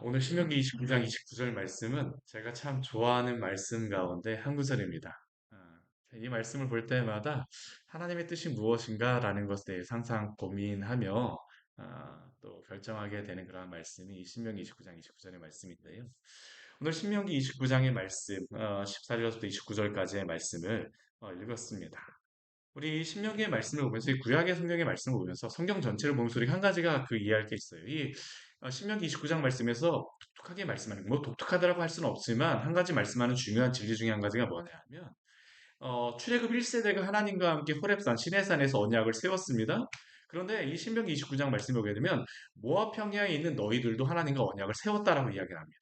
오늘 신명기 29장 29절 말씀은 제가 참 좋아하는 말씀 가운데 한 구절입니다. 이 말씀을 볼 때마다 하나님의 뜻이 무엇인가라는 것에 대해서 항상 고민하며 또 결정하게 되는 그런 말씀이 이 신명기 29장 29절의 말씀인데요. 오늘 신명기 29장의 말씀, 14절부터 29절까지의 말씀을 읽었습니다. 우리 신명기의 말씀을 보면서 이 구약의 성경의 말씀을 보면서 성경 전체를 보면서 우리 한 가지가 이해할 게 있어요. 이 신명기 29장 말씀에서 독특하게 말씀하는 뭐 독특하다라고 할 수는 없지만 한 가지 말씀하는 중요한 진리 중에 한 가지가 뭐냐면 출애굽 1세대가 하나님과 함께 호렙산 시내산에서 언약을 세웠습니다. 그런데 이 신명기 29장 말씀을 보게 되면 모압 평야에 있는 너희들도 하나님과 언약을 세웠다라고 이야기를 합니다.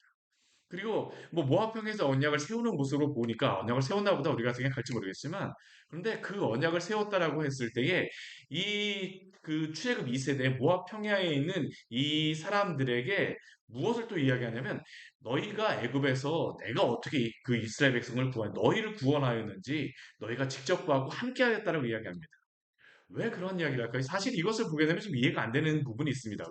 그리고 뭐 모압평에서 언약을 세우는 모습으로 보니까 언약을 세웠나 보다 우리가 생각할지 모르겠지만 그런데 그 언약을 세웠다라고 했을 때에 이 그 출애굽 2세대 모압 평야에 있는 이 사람들에게 무엇을 또 이야기하냐면 너희가 애굽에서 내가 어떻게 그 이스라엘 백성을 너희를 구원하였는지 너희가 직접 구하고 함께하였다라고 이야기합니다. 왜 그런 이야기를 할까요? 사실 이것을 보게 되면 좀 이해가 안 되는 부분이 있습니다.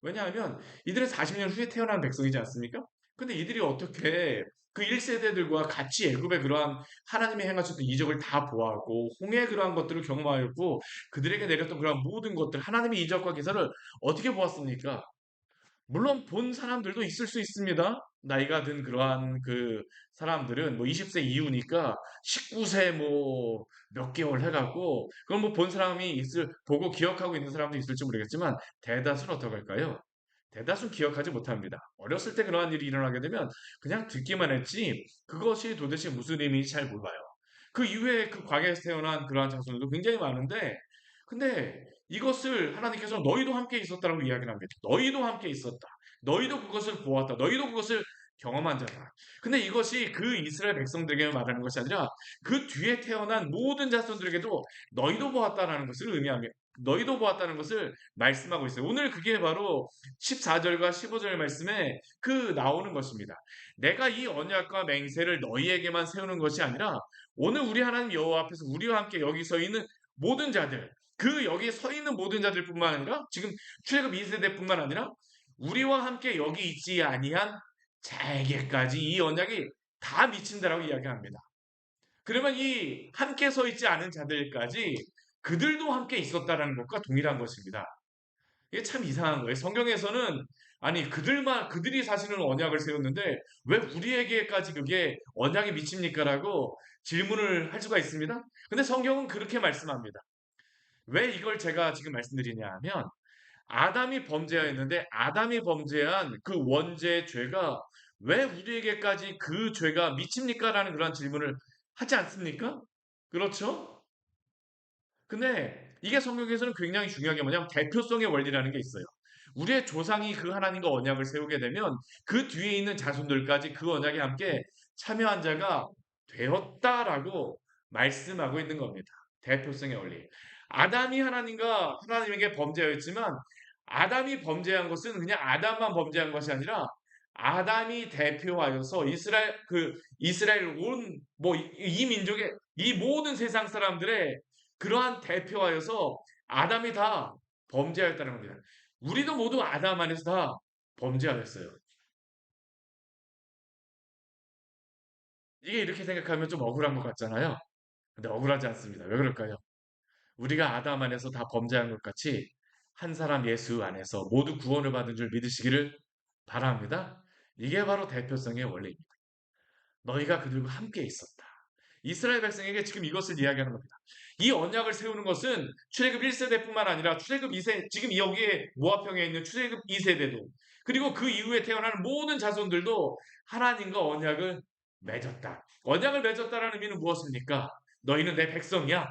왜냐하면 이들은 40년 후에 태어난 백성이지 않습니까? 근데 이들이 어떻게 그 1세대들과 같이 애굽의 그러한 하나님이 행하셨던 이적을 다 보았고 홍해의 그러한 것들을 경험하였고 그들에게 내렸던 그러한 모든 것들 하나님의 이적과 기사를 어떻게 보았습니까? 물론 본 사람들도 있을 수 있습니다. 나이가 든 그러한 그 사람들은 뭐 20세 이후니까 19세 뭐 몇 개월 해갖고 그건 뭐 본 사람이 보고 기억하고 있는 사람도 있을지 모르겠지만 대다수는 어떡할까요? 대다수는 기억하지 못합니다. 어렸을 때 그러한 일이 일어나게 되면 그냥 듣기만 했지 그것이 도대체 무슨 의미인지 잘 몰라요. 그 이후에 그 광야에서 태어난 그러한 자손들도 굉장히 많은데 근데 이것을 하나님께서 너희도 함께 있었다라고 이야기를 합니다. 너희도 함께 있었다. 너희도 그것을 보았다. 너희도 그것을 경험한 자다. 근데 이것이 그 이스라엘 백성들에게 말하는 것이 아니라 그 뒤에 태어난 모든 자손들에게도 너희도 보았다라는 것을 의미합니다. 너희도 보았다는 것을 말씀하고 있어요. 오늘 그게 바로 14절과 15절 말씀에 나오는 것입니다. 내가 이 언약과 맹세를 너희에게만 세우는 것이 아니라 오늘 우리 하나님 여호와 앞에서 우리와 함께 여기 서 있는 모든 자들 그 여기 서 있는 모든 자들뿐만 아니라 지금 출애굽 2세대뿐만 아니라 우리와 함께 여기 있지 아니한 자에게까지 이 언약이 다 미친다라고 이야기합니다. 그러면 이 함께 서 있지 않은 자들까지 그들도 함께 있었다라는 것과 동일한 것입니다. 이게 참 이상한 거예요. 성경에서는 아니 그들이 사실은 언약을 세웠는데 왜 우리에게까지 그게 언약이 미칩니까라고 질문을 할 수가 있습니다. 근데 성경은 그렇게 말씀합니다. 왜 이걸 제가 지금 말씀드리냐 하면 아담이 범죄하였는데 아담이 범죄한 그 원죄의 죄가 왜 우리에게까지 그 죄가 미칩니까? 라는 그런 질문을 하지 않습니까? 그렇죠? 근데 이게 성경에서는 굉장히 중요한 게 뭐냐면 대표성의 원리라는 게 있어요. 우리의 조상이 그 하나님과 언약을 세우게 되면 그 뒤에 있는 자손들까지 그 언약에 함께 참여한 자가 되었다라고 말씀하고 있는 겁니다. 대표성의 원리. 아담이 하나님에게 범죄하였지만 아담이 범죄한 것은 그냥 아담만 범죄한 것이 아니라 아담이 대표하여서 이스라엘 온 뭐 이 민족의 이 모든 세상 사람들의 그러한 대표하여서 아담이 다 범죄하였다는 겁니다. 우리도 모두 아담 안에서 다 범죄하였어요. 이게 이렇게 생각하면 좀 억울한 것 같잖아요. 근데 억울하지 않습니다. 왜 그럴까요? 우리가 아담 안에서 다 범죄한 것 같이 한 사람 예수 안에서 모두 구원을 받은 줄 믿으시기를 바랍니다. 이게 바로 대표성의 원리입니다. 너희가 그들과 함께 있었다. 이스라엘 백성에게 지금 이것을 이야기하는 겁니다. 이 언약을 세우는 것은 출애굽 1세대뿐만 아니라 출애굽 2세 지금 여기에 모압평에 있는 출애굽 2세대도 그리고 그 이후에 태어나는 모든 자손들도 하나님과 언약을 맺었다. 언약을 맺었다라는 의미는 무엇입니까? 너희는 내 백성이야.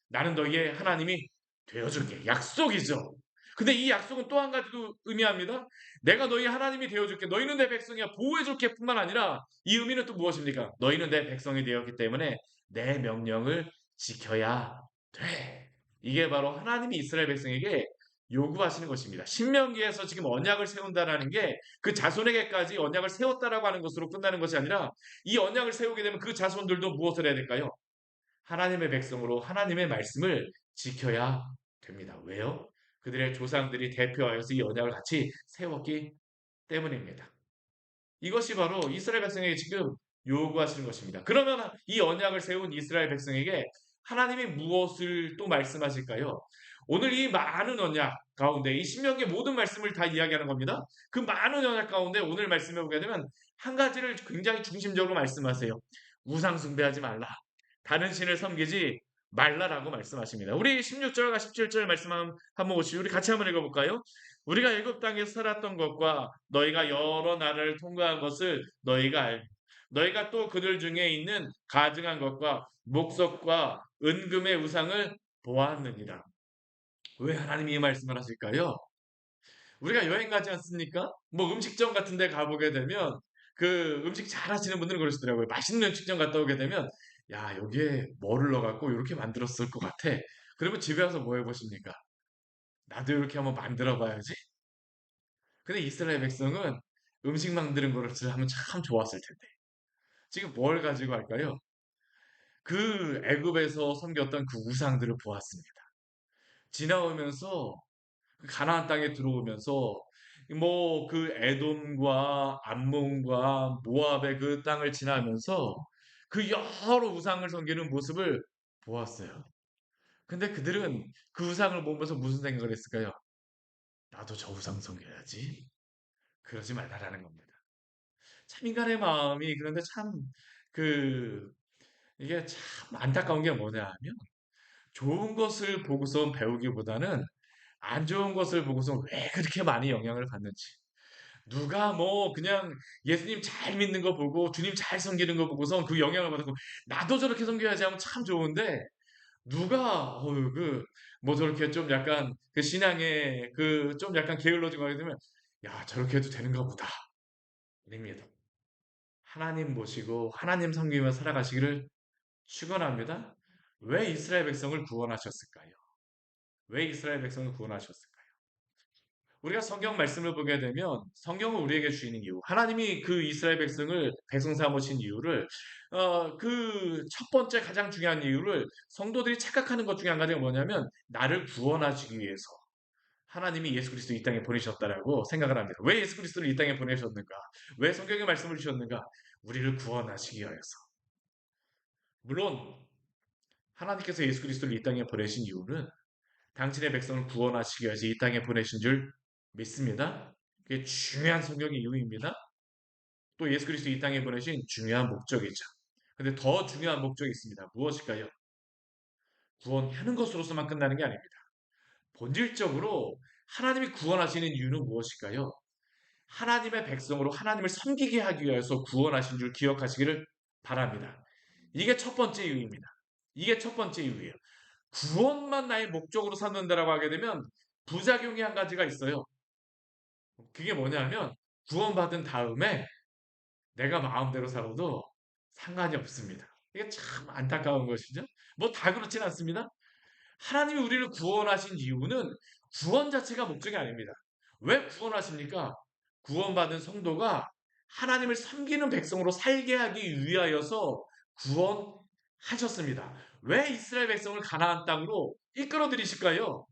나는 너희의 하나님이 되어줄게. 약속이죠. 근데 이 약속은 또 한 가지도 의미합니다. 내가 너희 하나님이 되어줄게. 너희는 내 백성이야. 보호해줄게 뿐만 아니라 이 의미는 또 무엇입니까? 너희는 내 백성이 되었기 때문에 내 명령을 지켜야 돼. 이게 바로 하나님이 이스라엘 백성에게 요구하시는 것입니다. 신명기에서 지금 언약을 세운다라는 게 그 자손에게까지 언약을 세웠다라고 하는 것으로 끝나는 것이 아니라 이 언약을 세우게 되면 그 자손들도 무엇을 해야 될까요? 하나님의 백성으로 하나님의 말씀을 지켜야 됩니다. 왜요? 그들의 조상들이 대표하여서 이 언약을 같이 세웠기 때문입니다. 이것이 바로 이스라엘 백성에게 지금 요구하시는 것입니다. 그러면 이 언약을 세운 이스라엘 백성에게 하나님이 무엇을 또 말씀하실까요? 오늘 이 많은 언약 가운데 이 신명기의 모든 말씀을 다 이야기하는 겁니다. 그 많은 언약 가운데 오늘 말씀해 보게 되면 한 가지를 굉장히 중심적으로 말씀하세요. 우상 숭배하지 말라. 다른 신을 섬기지 말라라고 말씀하십니다. 우리 16절과 17절 말씀 한번 보시죠. 우리 같이 한번 읽어볼까요? 우리가 애굽 땅에서 살았던 것과 너희가 여러 나라를 통과한 것을 너희가 알고 너희가 또 그들 중에 있는 가증한 것과 목석과 은금의 우상을 보았느니라. 왜 하나님이 이 말씀을 하실까요? 우리가 여행 가지 않습니까? 뭐 음식점 같은 데 가보게 되면 그 음식 잘 하시는 분들은 그러시더라고요. 맛있는 음식점 갔다 오게 되면 야 여기에 뭐를 넣어갖고 이렇게 만들었을 것 같아. 그러면 집에 와서 뭐 해보십니까? 나도 이렇게 한번 만들어 봐야지. 근데 이스라엘 백성은 음식 만드는 거를 하면 참 좋았을 텐데. 지금 뭘 가지고 할까요? 그 애굽에서 섬겼던 그 우상들을 보았습니다. 지나오면서 그 가나안 땅에 들어오면서 뭐 그 에돔과 암몬과 모압의 그 땅을 지나면서 그 여러 우상을 섬기는 모습을 보았어요. 근데 그들은 그 우상을 보면서 무슨 생각을 했을까요? 나도 저 우상 섬겨야지. 그러지 말라라는 겁니다. 참 인간의 마음이 그런데 참 그 이게 참 안타까운 게 뭐냐 하면 좋은 것을 보고서 배우기보다는 안 좋은 것을 보고서 왜 그렇게 많이 영향을 받는지. 누가 뭐 그냥 예수님 잘 믿는 거 보고 주님 잘 섬기는 거 보고서 그 영향을 받고 나도 저렇게 섬겨야지 하면 참 좋은데 누가 어유 그 뭐 저렇게 좀 약간 그 신앙에 그 좀 약간 게을러진 거 하게 되면 야 저렇게 해도 되는가 보다. 아닙니다. 하나님 모시고 하나님 섬기며 살아가시기를 축원합니다. 왜 이스라엘 백성을 구원하셨을까요? 왜 이스라엘 백성을 구원하셨을까요? 우리가 성경 말씀을 보게 되면 성경을 우리에게 주시는 이유, 하나님이 그 이스라엘 백성을 백성 삼으신 이유를 그 첫 번째 가장 중요한 이유를 성도들이 착각하는 것 중에 한 가지가 뭐냐면 나를 구원하시기 위해서 하나님이 예수 그리스도 이 땅에 보내셨다라고 생각을 합니다. 왜 예수 그리스도를 이 땅에 보내셨는가? 왜 성경의 말씀을 주셨는가? 우리를 구원하시기 위하여서. 물론 하나님께서 예수 그리스도를 이 땅에 보내신 이유는 당신의 백성을 구원하시기 위해서 이 땅에 보내신 줄 믿습니다. 그게 중요한 성경의 이유입니다. 또 예수 그리스도 이 땅에 보내신 중요한 목적이죠. 근데 더 중요한 목적이 있습니다. 무엇일까요? 구원하는 것으로서만 끝나는 게 아닙니다. 본질적으로 하나님이 구원하시는 이유는 무엇일까요? 하나님의 백성으로 하나님을 섬기게 하기 위해서 구원하신 줄 기억하시기를 바랍니다. 이게 첫 번째 이유입니다. 이게 첫 번째 이유예요. 구원만 나의 목적으로 삼는다라고 하게 되면 부작용이 한 가지가 있어요. 그게 뭐냐면 구원받은 다음에 내가 마음대로 살아도 상관이 없습니다. 이게 참 안타까운 것이죠. 뭐 다 그렇진 않습니다. 하나님이 우리를 구원하신 이유는 구원 자체가 목적이 아닙니다. 왜 구원하십니까? 구원받은 성도가 하나님을 섬기는 백성으로 살게 하기 위하여서 구원하셨습니다. 왜 이스라엘 백성을 가나안 땅으로 이끌어 들이실까요?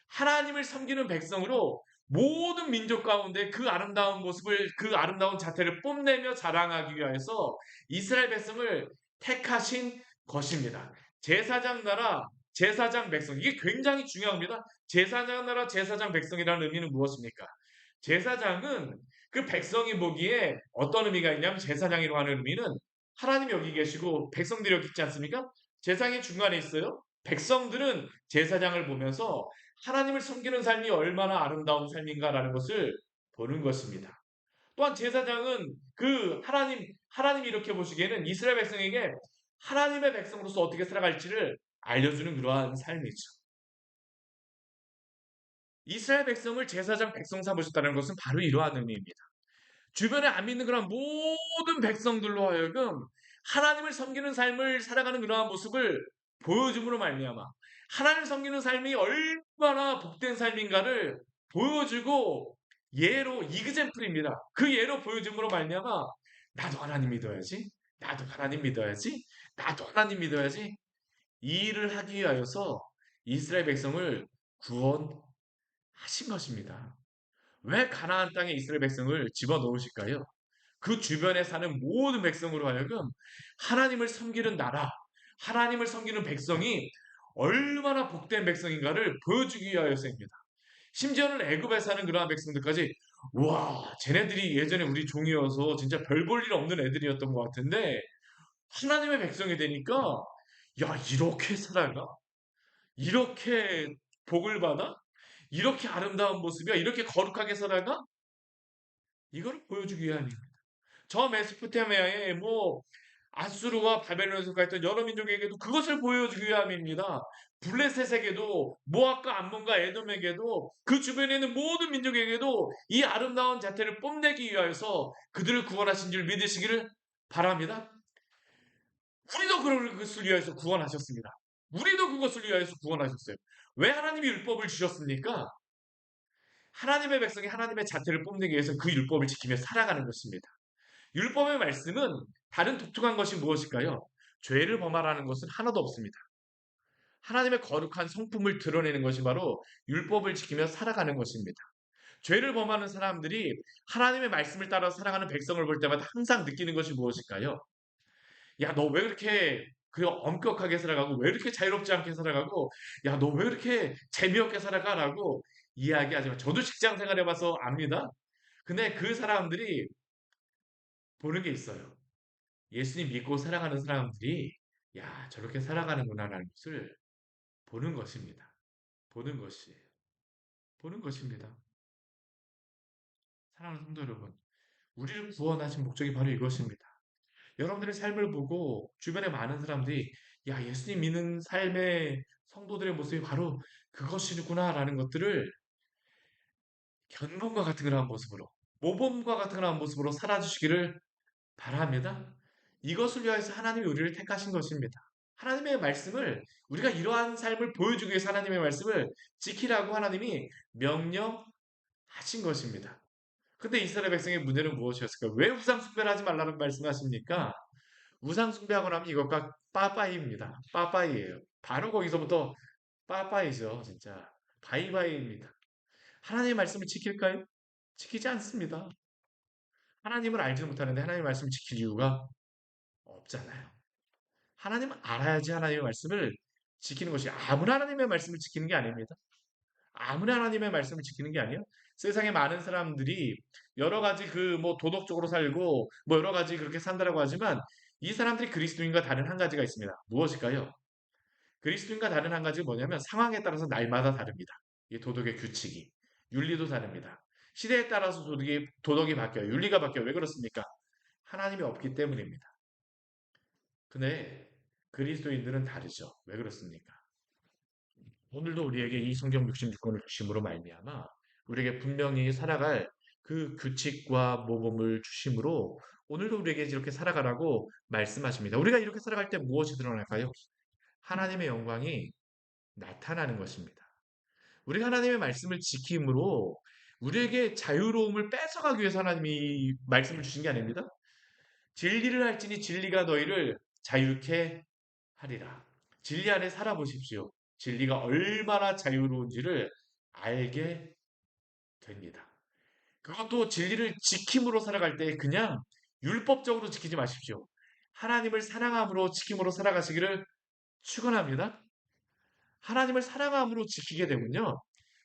하나님을 섬기는 백성으로 모든 민족 가운데 그 아름다운 모습을 그 아름다운 자태를 뽐내며 자랑하기 위해서 이스라엘 백성을 택하신 것입니다. 제사장 나라, 제사장 백성 이게 굉장히 중요합니다. 제사장 나라, 제사장 백성이라는 의미는 무엇입니까? 제사장은 그 백성이 보기에 어떤 의미가 있냐면 제사장이라고 하는 의미는 하나님이 여기 계시고 백성들이 여기 있지 않습니까? 제사장이 중간에 있어요. 백성들은 제사장을 보면서 하나님을 섬기는 삶이 얼마나 아름다운 삶인가라는 것을 보는 것입니다. 또한 제사장은 그 하나님이 이렇게 보시기에는 이스라엘 백성에게 하나님의 백성으로서 어떻게 살아갈지를 알려주는 그러한 삶이죠. 이스라엘 백성을 제사장 백성 삼으셨다는 것은 바로 이러한 의미입니다. 주변에 안 믿는 그런 모든 백성들로 하여금 하나님을 섬기는 삶을 살아가는 그러한 모습을 보여줌으로 말미암아 하나님을 섬기는 삶이 얼마나 복된 삶인가를 보여주고 예로 이그젠플입니다. 그 예로 보여줌으로 말미암아 나도 하나님 믿어야지. 나도 하나님 믿어야지. 나도 하나님 믿어야지. 이 일을 하기 위하여서 이스라엘 백성을 구원하신 것입니다. 왜 가나안 땅에 이스라엘 백성을 집어넣으실까요? 그 주변에 사는 모든 백성으로 하여금 하나님을 섬기는 나라, 하나님을 섬기는 백성이 얼마나 복된 백성인가를 보여주기 위하여서입니다. 심지어는 애굽에 사는 그러한 백성들까지 와, 쟤네들이 예전에 우리 종이어서 진짜 별 볼 일 없는 애들이었던 것 같은데 하나님의 백성이 되니까 야, 이렇게 살아가? 이렇게 복을 받아? 이렇게 아름다운 모습이야? 이렇게 거룩하게 살아가? 이거를 보여주기 위함입니다. 저 메소포타미아에 뭐 아수르와 바벨론에서 가했던 여러 민족에게도 그것을 보여주기 위함입니다. 블레셋에게도 모압과 암몬과 에돔에게도 그 주변에 있는 모든 민족에게도 이 아름다운 자태를 뽐내기 위하여서 그들을 구원하신 줄 믿으시기를 바랍니다. 우리도 그것을 위하여서 구원하셨습니다. 우리도 그것을 위하여서 구원하셨어요. 왜 하나님이 율법을 주셨습니까? 하나님의 백성이 하나님의 자태를 뽐내기 위해서 그 율법을 지키며 살아가는 것입니다. 율법의 말씀은 다른 독특한 것이 무엇일까요? 죄를 범하라는 것은 하나도 없습니다. 하나님의 거룩한 성품을 드러내는 것이 바로 율법을 지키며 살아가는 것입니다. 죄를 범하는 사람들이 하나님의 말씀을 따라 살아가는 백성을 볼 때마다 항상 느끼는 것이 무엇일까요? 야, 너 왜 그렇게 그 엄격하게 살아가고 왜 이렇게 자유롭지 않게 살아가고 야, 너 왜 그렇게 재미없게 살아가라고 이야기하지만 저도 직장 생활 해봐서 압니다. 근데 그 사람들이 보는 게 있어요. 예수님 믿고 살아가는 사람들이 야, 저렇게 살아가는구나라는 것을 보는 것입니다. 보는 것이에요. 보는 것입니다. 사랑하는 성도 여러분, 우리를 구원하신 목적이 바로 이것입니다. 여러분들의 삶을 보고 주변에 많은 사람들이 야, 예수님 믿는 삶의 성도들의 모습이 바로 그것이구나라는 것들을 견본과 같은 그런 모습으로, 모범과 같은 그런 모습으로 살아주시기를 바랍니다. 이것을 위해서 하나님이 우리를 택하신 것입니다. 하나님의 말씀을 우리가 이러한 삶을 보여주기 위해서 하나님의 말씀을 지키라고 하나님이 명령하신 것입니다. 근데 이스라엘 백성의 문제는 무엇이었을까? 왜 우상 숭배를 하지 말라는 말씀하십니까? 우상 숭배하고 나면 이것과 빠빠이입니다. 빠빠이예요. 바로 거기서부터 빠빠이죠, 진짜. 바이바이입니다. 하나님의 말씀을 지킬까요? 지키지 않습니다. 하나님을 알지도 못하는데 하나님의 말씀을 지킬 이유가 없잖아요. 하나님은 알아야지 하나님의 말씀을 지키는 것이 아무나 하나님의 말씀을 지키는 게 아닙니다. 아무나 하나님의 말씀을 지키는 게 아니에요. 세상에 많은 사람들이 여러 가지 그 뭐 도덕적으로 살고 뭐 여러 가지 그렇게 산다라고 하지만 이 사람들이 그리스도인과 다른 한 가지가 있습니다. 무엇일까요? 그리스도인과 다른 한 가지는 뭐냐면 상황에 따라서 날마다 다릅니다. 이 도덕의 규칙이. 윤리도 다릅니다. 시대에 따라서 도덕이 바뀌어요. 윤리가 바뀌어요. 왜 그렇습니까? 하나님이 없기 때문입니다. 근데 그리스도인들은 다르죠. 왜 그렇습니까? 오늘도 우리에게 이 성경 66권을 주심으로 말미암아 우리에게 분명히 살아갈 그 규칙과 모범을 주심으로 오늘도 우리에게 이렇게 살아가라고 말씀하십니다. 우리가 이렇게 살아갈 때 무엇이 드러날까요? 하나님의 영광이 나타나는 것입니다. 우리가 하나님의 말씀을 지킴으로 우리에게 자유로움을 뺏어가기 위해서 하나님이 말씀을 주신 게 아닙니다. 진리를 할지니 진리가 너희를 자유케 하리라. 진리 안에 살아보십시오. 진리가 얼마나 자유로운지를 알게 됩니다. 그것도 진리를 지킴으로 살아갈 때 그냥 율법적으로 지키지 마십시오. 하나님을 사랑함으로 지킴으로 살아가시기를 축원합니다. 하나님을 사랑함으로 지키게 되면요.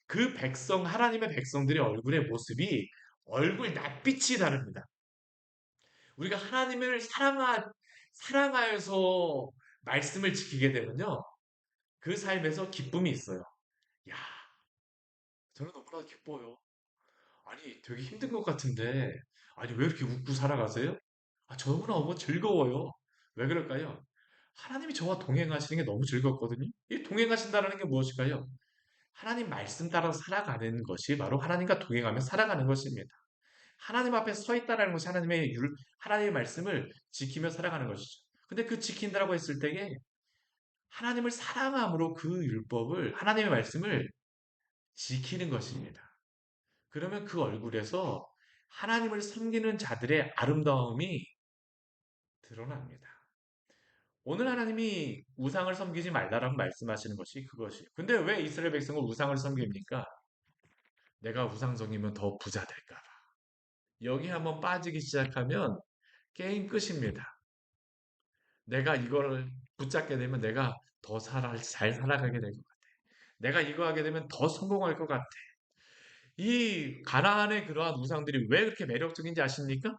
그 백성, 하나님의 백성들의 얼굴의 모습이 얼굴 낯빛이 다릅니다. 우리가 하나님을 사랑하여서 말씀을 지키게 되면요. 그 삶에서 기쁨이 있어요. 야, 저는 너무나 기뻐요. 아니, 되게 힘든 것 같은데, 아니, 왜 이렇게 웃고 살아가세요? 아, 저구나 너무 즐거워요. 왜 그럴까요? 하나님이 저와 동행하시는 게 너무 즐겁거든요. 이 동행하신다는 게 무엇일까요? 하나님 말씀 따라 살아가는 것이 바로 하나님과 동행하며 살아가는 것입니다. 하나님 앞에 서 있다라는 것이 하나님의 말씀을 지키며 살아가는 것이죠. 근데 그 지킨다라고 했을 때에 하나님을 사랑함으로 그 율법을, 하나님의 말씀을 지키는 것입니다. 그러면 그 얼굴에서 하나님을 섬기는 자들의 아름다움이 드러납니다. 오늘 하나님이 우상을 섬기지 말라라고 말씀하시는 것이 그것이에요. 근데 왜 이스라엘 백성은 우상을 섬깁니까? 내가 우상성이면 더 부자 될까 봐. 여기 한번 빠지기 시작하면 게임 끝입니다. 내가 이거를 붙잡게 되면 내가 잘 살아가게 될 것 같아. 내가 이거 하게 되면 더 성공할 것 같아. 이 가나안의 그러한 우상들이 왜 그렇게 매력적인지 아십니까?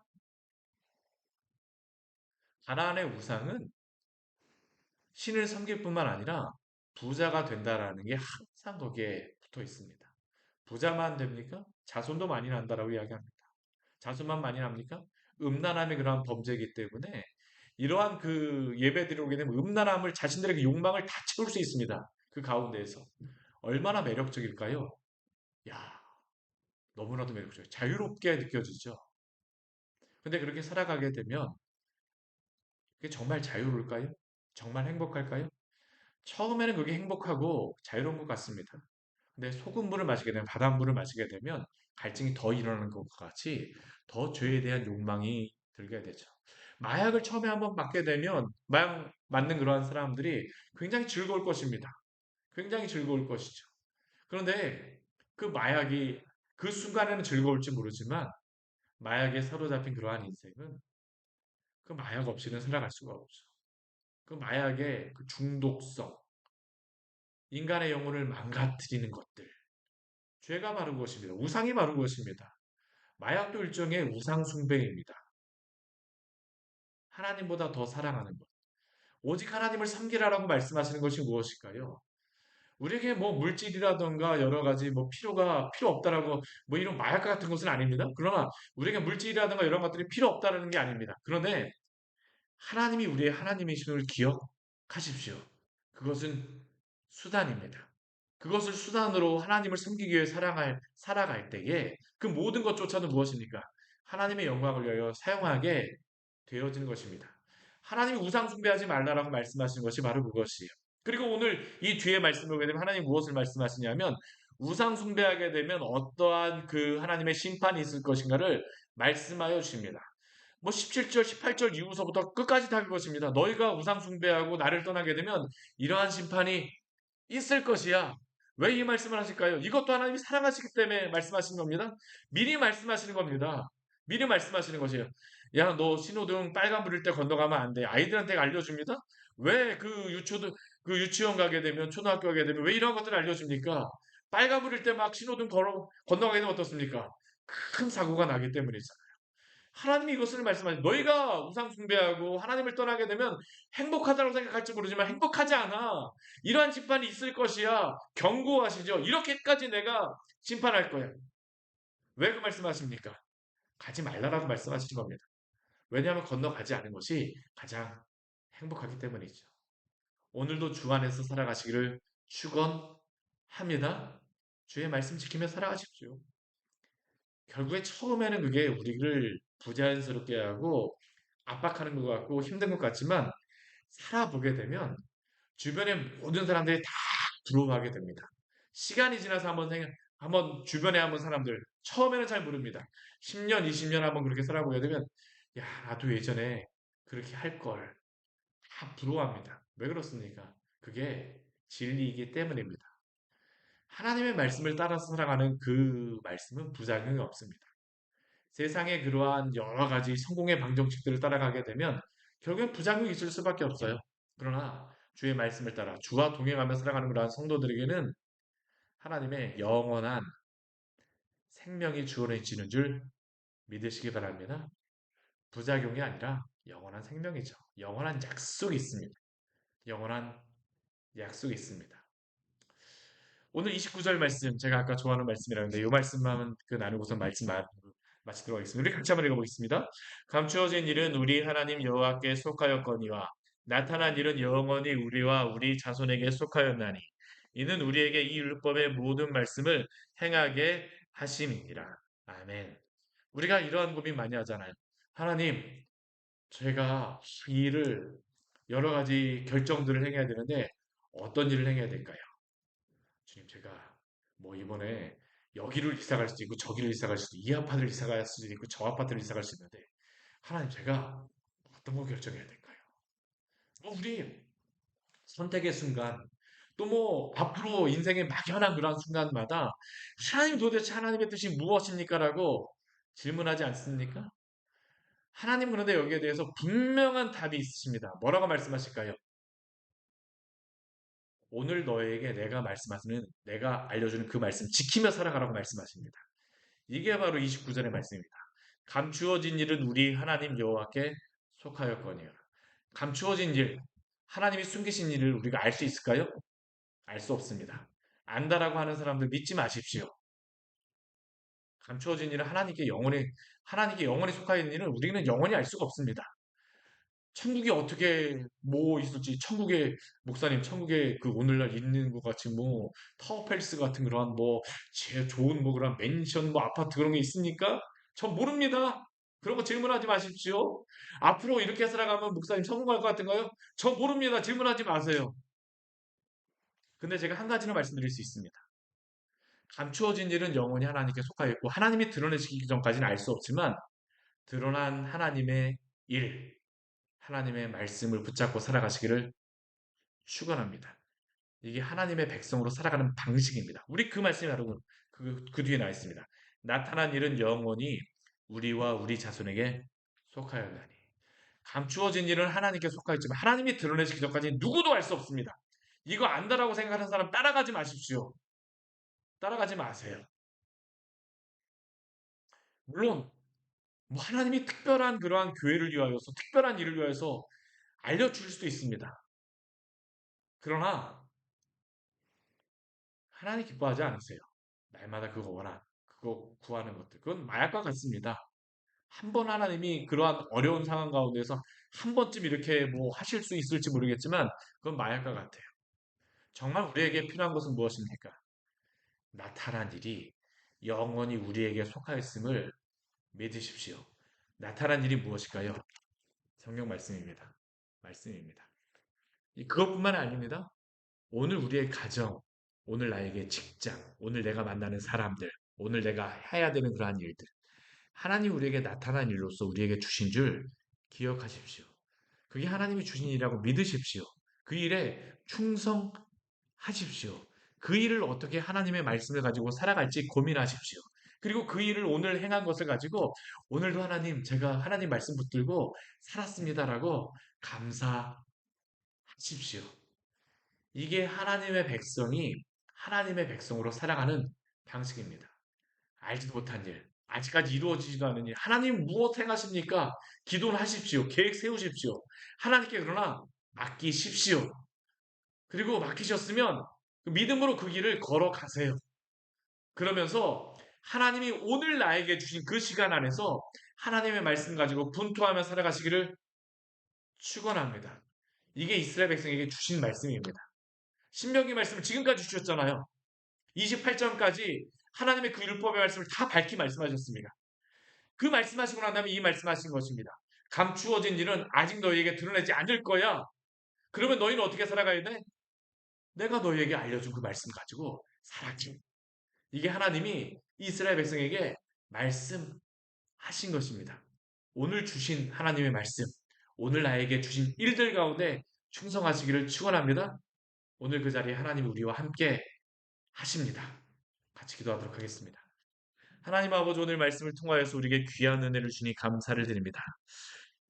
가나안의 우상은 신을 섬길 뿐만 아니라 부자가 된다라는 게 항상 거기에 붙어 있습니다. 부자만 됩니까? 자손도 많이 난다라고 이야기합니다. 자손만 많이 납니까? 음란함의 그러한 범죄이기 때문에 이러한 그 예배드리러 오게 되면 음란함을 자신들의 그 욕망을 다 채울 수 있습니다. 그 가운데에서. 얼마나 매력적일까요? 야, 너무나도 매력적이에요. 자유롭게 느껴지죠. 근데 그렇게 살아가게 되면 그게 정말 자유로울까요? 정말 행복할까요? 처음에는 그게 행복하고 자유로운 것 같습니다. 근데 소금물을 마시게 되면, 바닷물을 마시게 되면 갈증이 더 일어나는 것과 같이 더 죄에 대한 욕망이 들게 되죠. 마약을 처음에 한번 맞게 되면 마약 맞는 그러한 사람들이 굉장히 즐거울 것입니다. 굉장히 즐거울 것이죠. 그런데 그 마약이 그 순간에는 즐거울지 모르지만 마약에 사로잡힌 그러한 인생은 그 마약 없이는 살아갈 수가 없죠. 그 마약의 그 중독성, 인간의 영혼을 망가뜨리는 것들, 죄가 바로 그것입니다. 우상이 바로 그것입니다. 마약도 일종의 우상 숭배입니다. 하나님보다 더 사랑하는 것. 오직 하나님을 섬기라라고 말씀하시는 것이 무엇일까요? 우리에게 뭐 물질이라던가 여러 가지 뭐 필요 없다라고 뭐 이런 마약 같은 것은 아닙니다. 그러나 우리에게 물질이라던가 이런 것들이 필요 없다라는 게 아닙니다. 그런데 하나님이 우리의 하나님이심을 기억하십시오. 그것은 수단입니다. 그것을 수단으로 하나님을 섬기기 위해 살아갈 때에 그 모든 것조차도 무엇입니까? 하나님의 영광을 위하여 사용하게 되어지는 것입니다. 하나님이 우상 숭배하지 말라라고 말씀하시는 것이 바로 그것이에요. 그리고 오늘 이 뒤에 말씀을 보게 되면 하나님 무엇을 말씀하시냐면 우상 숭배하게 되면 어떠한 그 하나님의 심판이 있을 것인가를 말씀하여 주십니다. 뭐 17절, 18절 이후서부터 끝까지 다 그것입니다. 너희가 우상 숭배하고 나를 떠나게 되면 이러한 심판이 있을 것이야. 왜 이 말씀을 하실까요? 이것도 하나님이 사랑하시기 때문에 말씀하시는 겁니다. 미리 말씀하시는 겁니다. 미리 말씀하시는 것이에요. 야, 너 신호등 빨간불일 때 건너가면 안 돼. 아이들한테 알려줍니다. 왜 그 유치원 가게 되면, 초등학교 가게 되면, 왜 이런 것들을 알려줍니까? 빨간불일 때 막 신호등 건너가게 되면 어떻습니까? 큰 사고가 나기 때문이죠. 하나님이 이것을 말씀하시죠. 너희가 우상 숭배하고 하나님을 떠나게 되면 행복하다고 생각할지 모르지만 행복하지 않아. 이러한 심판이 있을 것이야. 경고하시죠. 이렇게까지 내가 심판할 거야. 왜 그 말씀하십니까? 가지 말라라고 말씀하시는 겁니다. 왜냐하면 건너가지 않은 것이 가장 행복하기 때문이죠. 오늘도 주 안에서 살아가시기를 축원합니다. 주의 말씀 지키며 살아가십시오. 결국에 처음에는 그게 우리를 부자연스럽게 하고 압박하는 것 같고 힘든 것 같지만 살아보게 되면 주변의 모든 사람들이 다 부러워하게 됩니다. 시간이 지나서 한번 주변에 한번 사람들 처음에는 잘 모릅니다. 10년, 20년 한번 그렇게 살아보게 되면 야, 나도 예전에 그렇게 할 걸. 다 부러워합니다. 왜 그렇습니까? 그게 진리이기 때문입니다. 하나님의 말씀을 따라서 살아가는 그 말씀은 부작용이 없습니다. 세상의 그러한 여러 가지 성공의 방정식들을 따라가게 되면 결국엔 부작용이 있을 수밖에 없어요. 그러나 주의 말씀을 따라 주와 동행하며 살아가는 그러한 성도들에게는 하나님의 영원한 생명이 주어지는 줄 믿으시기 바랍니다. 부작용이 아니라 영원한 생명이죠. 영원한 약속이 있습니다. 영원한 약속이 있습니다. 오늘 29절 말씀, 제가 아까 좋아하는 말씀이라는데 이 말씀만 나누고서 마치도록 하겠습니다. 우리 같이 한번 읽어보겠습니다. 감추어진 일은 우리 하나님 여호와께 속하였거니와 나타난 일은 영원히 우리와 우리 자손에게 속하였나니 이는 우리에게 이 율법의 모든 말씀을 행하게 하심이니라. 아멘. 우리가 이러한 고민 많이 하잖아요. 하나님, 제가 이 일을 여러 가지 결정들을 행해야 되는데 어떤 일을 행해야 될까요? 주님, 제가 뭐 이번에 여기를 이사 갈 수도 있고 저기를 이사 갈 수도 있고 이 아파트를 이사 갈 수도 있고 저 아파트를 이사 갈 수 있는데 하나님, 제가 어떤 거 결정해야 될까요? 우리 선택의 순간 또 뭐 앞으로 인생의 막연한 그런 순간마다 하나님 도대체 하나님의 뜻이 무엇입니까라고 질문하지 않습니까? 하나님 그런데 여기에 대해서 분명한 답이 있으십니다. 뭐라고 말씀하실까요? 오늘 너에게 내가 알려주는 그 말씀 지키며 살아가라고 말씀하십니다. 이게 바로 29절의 말씀입니다. 감추어진 일은 우리 하나님 여호와께 속하였거니와. 감추어진 일, 하나님이 숨기신 일을 우리가 알 수 있을까요? 알 수 없습니다. 안다라고 하는 사람들 믿지 마십시오. 감추어진 일은 하나님께 영원히 속하 있는 일은 우리는 영원히 알 수가 없습니다. 천국이 어떻게 뭐 있을지 천국에 목사님 천국에 그 오늘날 있는 것 같이 뭐 타워 팰리스 같은 그런 뭐 제일 좋은 뭐 그런 맨션 뭐 아파트 그런 게 있습니까? 전 모릅니다. 그런 거 질문하지 마십시오. 앞으로 이렇게 살아가면 목사님 성공할 것 같은가요? 전 모릅니다. 질문하지 마세요. 근데 제가 한 가지는 말씀드릴 수 있습니다. 감추어진 일은 영원히 하나님께 속하여 있고 하나님이 드러내시기 전까지는 알 수 없지만 드러난 하나님의 일, 하나님의 말씀을 붙잡고 살아가시기를 축원합니다. 이게 하나님의 백성으로 살아가는 방식입니다. 우리 그 말씀이 여러분 그 뒤에 나와 있습니다. 나타난 일은 영원히 우리와 우리 자손에게 속하였나니 감추어진 일은 하나님께 속하였지만 하나님이 드러내시기 전까지 누구도 알 수 없습니다. 이거 안다라고 생각하는 사람 따라가지 마십시오. 따라가지 마세요. 물론 뭐 하나님이 특별한 그러한 교회를 위하여서 특별한 일을 위하여서 알려줄 수도 있습니다. 그러나 하나님 기뻐하지 않으세요. 날마다 그거 원하, 그거 구하는 것들. 그건 마약과 같습니다. 한 번 하나님이 그러한 어려운 상황 가운데서 한 번쯤 이렇게 뭐 하실 수 있을지 모르겠지만 그건 마약과 같아요. 정말 우리에게 필요한 것은 무엇입니까? 나타난 일이 영원히 우리에게 속하였음을 믿으십시오. 나타난 일이 무엇일까요? 성경 말씀입니다. 말씀입니다. 그것뿐만 아닙니다. 오늘 우리의 가정, 오늘 나에게 직장, 오늘 내가 만나는 사람들, 오늘 내가 해야 되는 그러한 일들. 하나님 우리에게 나타난 일로서 우리에게 주신 줄 기억하십시오. 그게 하나님이 주신 일이라고 믿으십시오. 그 일에 충성하십시오. 그 일을 어떻게 하나님의 말씀을 가지고 살아갈지 고민하십시오. 그리고 그 일을 오늘 행한 것을 가지고 오늘도 하나님, 제가 하나님 말씀 붙들고 살았습니다라고 감사하십시오. 이게 하나님의 백성이 하나님의 백성으로 살아가는 방식입니다. 알지도 못한 일, 아직까지 이루어지지도 않은 일, 하나님 무엇 행하십니까? 기도를 하십시오. 계획 세우십시오. 하나님께 그러나 맡기십시오. 그리고 맡기셨으면 그 믿음으로 그 길을 걸어가세요. 그러면서 하나님이 오늘 나에게 주신 그 시간 안에서 하나님의 말씀 가지고 분투하며 살아가시기를 축원합니다. 이게 이스라엘 백성에게 주신 말씀입니다. 신명기 말씀을 지금까지 주셨잖아요. 28장까지 하나님의 그 율법의 말씀을 다 밝히 말씀하셨습니다. 그 말씀하시고 난 다음에 이 말씀하신 것입니다. 감추어진 일은 아직 너희에게 드러내지 않을 거야. 그러면 너희는 어떻게 살아가야 돼? 내가 너희에게 알려준 그 말씀 가지고 살아기. 이게 하나님이 이스라엘 백성에게 말씀하신 것입니다. 오늘 주신 하나님의 말씀, 오늘 나에게 주신 일들 가운데 충성하시기를 축원합니다. 오늘 그 자리에 하나님이 우리와 함께 하십니다. 같이 기도하도록 하겠습니다. 하나님 아버지 오늘 말씀을 통하여서 우리에게 귀한 은혜를 주니 감사를 드립니다.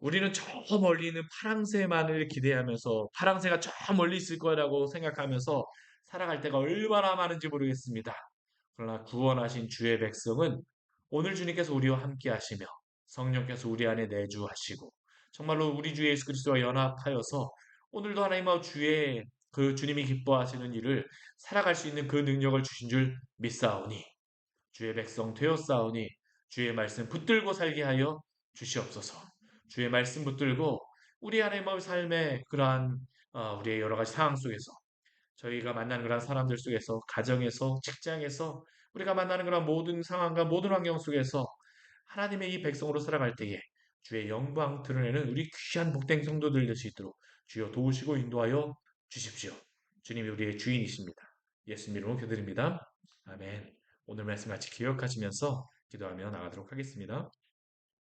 우리는 저 멀리 있는 파랑새만을 기대하면서 파랑새가 저 멀리 있을 거라고 생각하면서 살아갈 때가 얼마나 많은지 모르겠습니다. 그러나 구원하신 주의 백성은 오늘 주님께서 우리와 함께 하시며 성령께서 우리 안에 내주하시고 정말로 우리 주 예수 그리스도와 연합하여서 오늘도 하나님과 주의 그 주님이 기뻐하시는 일을 살아갈 수 있는 그 능력을 주신 줄 믿사오니 주의 백성 되었사오니 주의 말씀 붙들고 살게 하여 주시옵소서. 주의 말씀 붙들고 우리 안의 삶의 그러한 우리의 여러 가지 상황 속에서 저희가 만나는 그런 사람들 속에서 가정에서 직장에서 우리가 만나는 그런 모든 상황과 모든 환경 속에서 하나님의 이 백성으로 살아갈 때에 주의 영광 드러내는 우리 귀한 복된 성도들 될 수 있도록 주여 도우시고 인도하여 주십시오. 주님이 우리의 주인이십니다. 예수 이름으로 기도드립니다. 아멘. 오늘 말씀 같이 기억하시면서 기도하며 나가도록 하겠습니다.